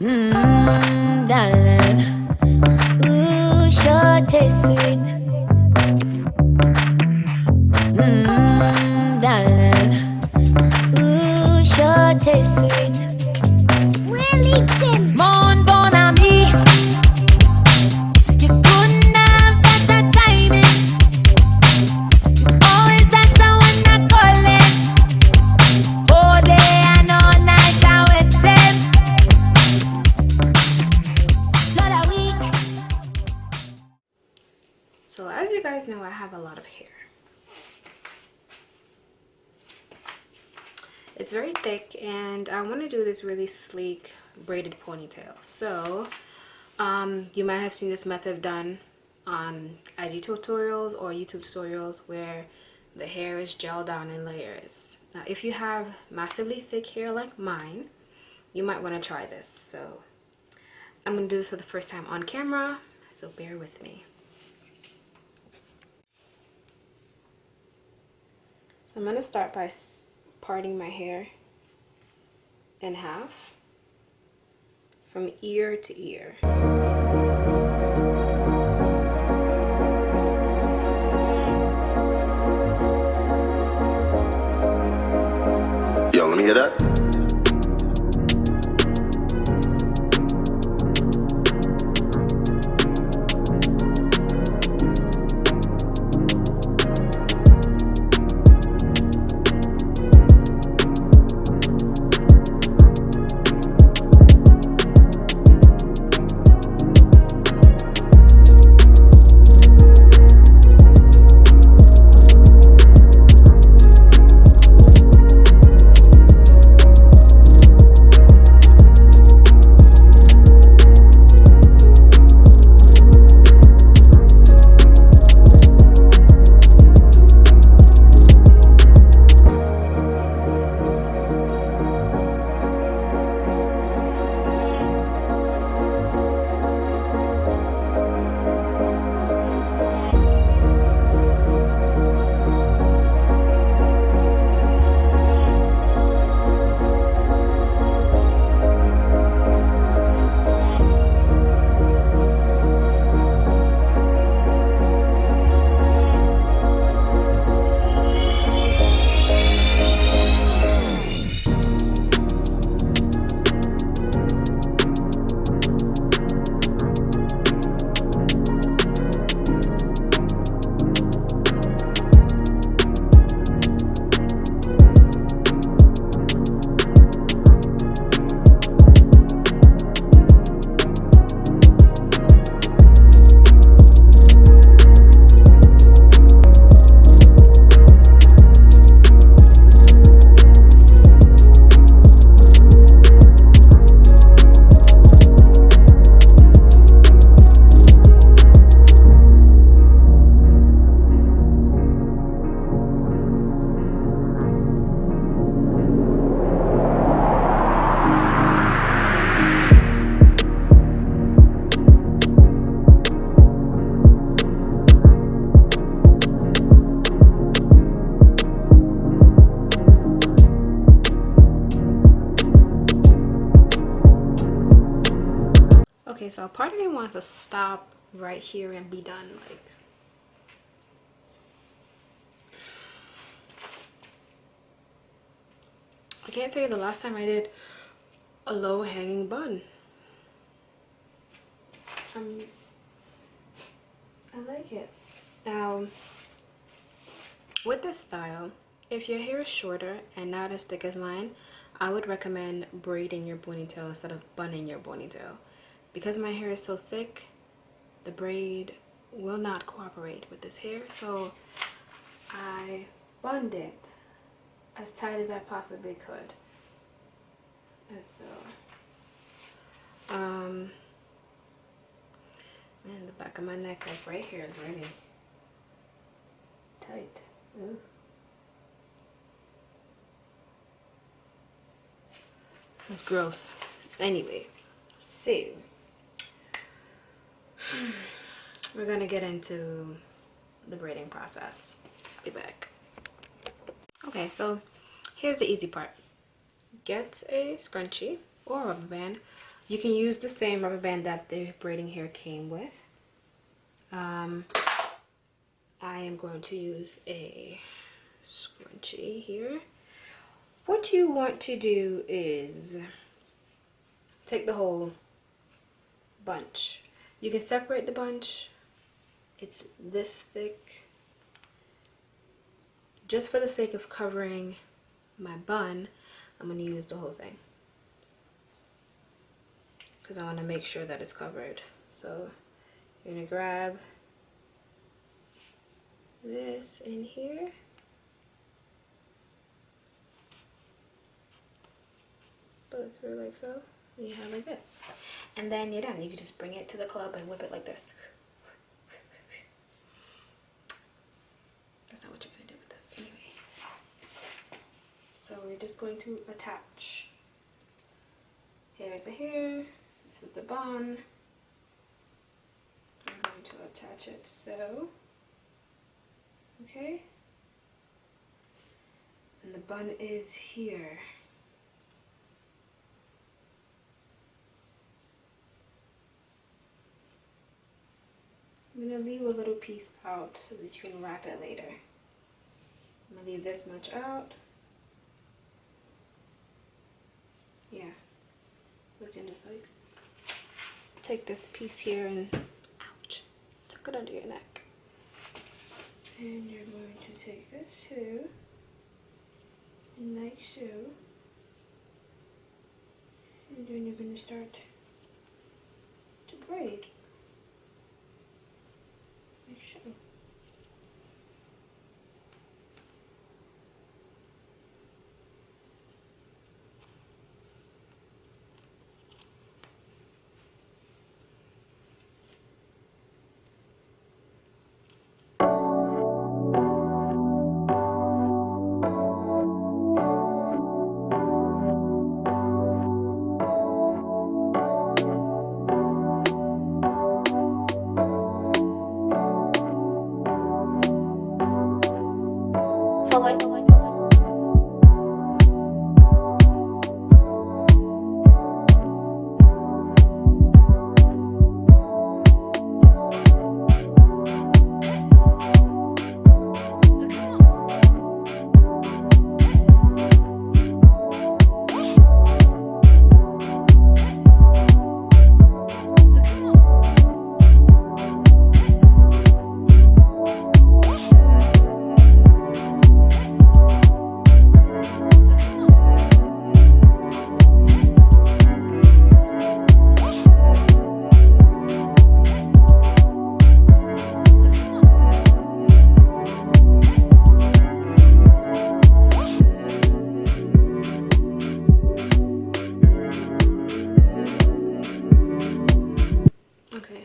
Darling, ooh, sure taste sweet. Darling, ooh, sure taste sweet. Wellington, mon bon ami, you couldn't have better timing. Always answer when I call it. All day and all night I waited. Not a week. So as you guys know, I have a lot of hair. It's very thick and I want to do this really sleek braided ponytail. So you might have seen this method done on IG tutorials or YouTube tutorials where the hair is gelled down in layers. Now if you have massively thick hair like mine, you might want to try this. So I'm going to do this for the first time on camera, so bear with me. So I'm going to start by parting my hair in half from ear to ear. Yo, let me hear that. Okay, so part of me wants to stop right here and be done. Like, I can't tell you the last time I did a low hanging bun. I like it. Now, with this style, if your hair is shorter and not as thick as mine, I would recommend braiding your ponytail instead of bunning your ponytail. Because my hair is so thick, the braid will not cooperate with this hair, so I bunned it as tight as I possibly could. And so, man, the back of my neck, like right here, is really tight. Ooh. It's gross. Anyway, so we're gonna get into the braiding process. I'll be back. Okay, so here's the easy part. Get a scrunchie or a rubber band. You can use the same rubber band that the braiding hair came with. I am going to use a scrunchie here. What you want to do is take the whole bunch. You can separate the bunch. It's this thick. Just for the sake of covering my bun, I'm going to use the whole thing, because I want to make sure that it's covered. So you're going to grab this in here. Put it through like so. And you have like this. And then you're done. You can just bring it to the club and whip it like this. That's not what you're going to do with this anyway. So we're just going to attach. Here's the hair. This is the bun. I'm going to attach it so. Okay. And the bun is here. I'm going to leave a little piece out so that you can wrap it later. I'm going to leave this much out. Yeah. So you can just like take this piece here and ouch, tuck it under your neck. And you're going to take this too, and like so. And then you're going to start to braid. Like so.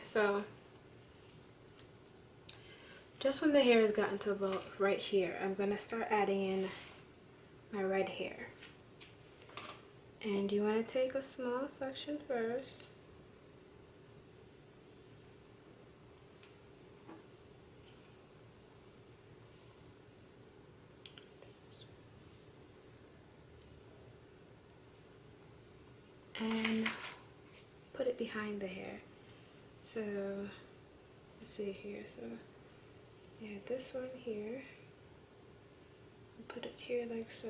So just when the hair has gotten to about right here, I'm going to start adding in my red hair. And you want to take a small section first. And put it behind the hair. So let's see here. So yeah, this one here. Put it here like so.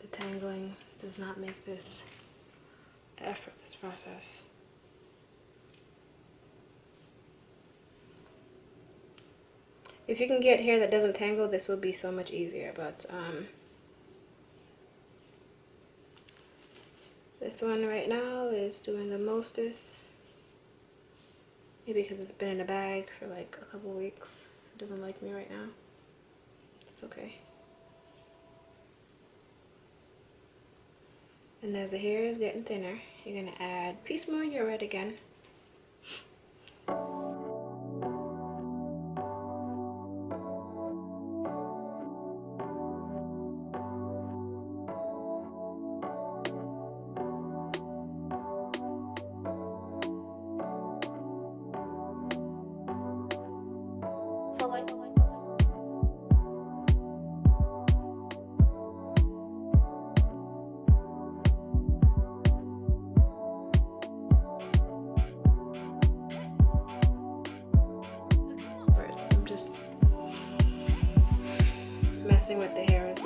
The tangling does not make this an effortless process. If you can get hair that doesn't tangle, this will be so much easier, but this one right now is doing the mostest. Maybe because it's been in a bag for like a couple weeks. It doesn't like me right now. It's okay. And as the hair is getting thinner, you're going to add a piece more of your red again.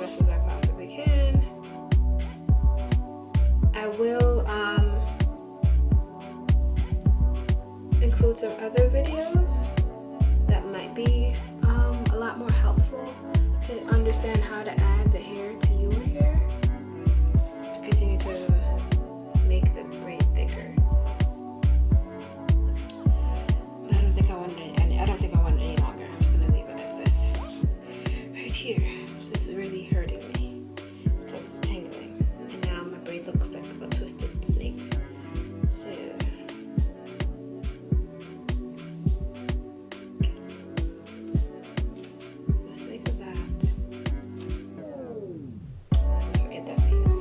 fast as I possibly can. I will include some other videos that might be a lot more helpful to understand how to add the hair to your hair to continue to make the braid thicker. But I don't think I want it any longer. I'm just gonna leave it as this right here. So this is really hurting me because it's tangling, and now my braid looks like a twisted snake. So just think of that. Forget that piece.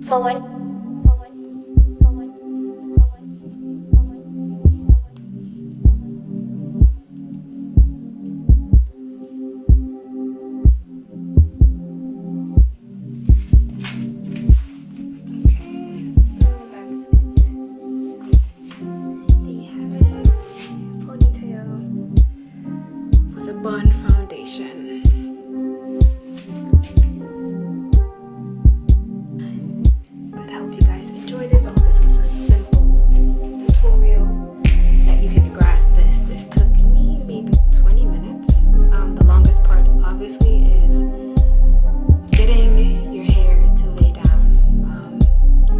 Forward. Bun foundation. But I hope you guys enjoyed this. I hope this was a simple tutorial that you can grasp this. This took me maybe 20 minutes. The longest part obviously is getting your hair to lay down.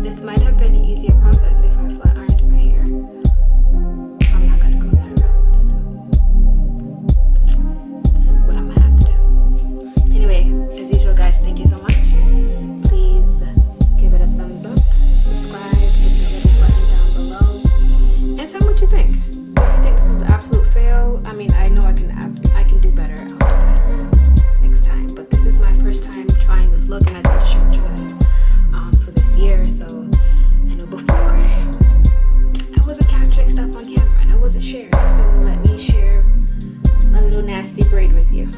This might have been an easier process if I flat ironed my hair. I'm not gonna go that route, so this is what I'm gonna have to do. Anyway, as usual guys, thank you so much. Please give it a thumbs up, subscribe, hit the little button down below, and tell me what you think. If you think this was an absolute fail, I mean, I know I can do better. I'll do better next time. But this is my first time trying this look, and I just want to share with you guys for this year. So I know before I wasn't capturing stuff on camera and I wasn't sharing. So let me share a little nasty braid with you.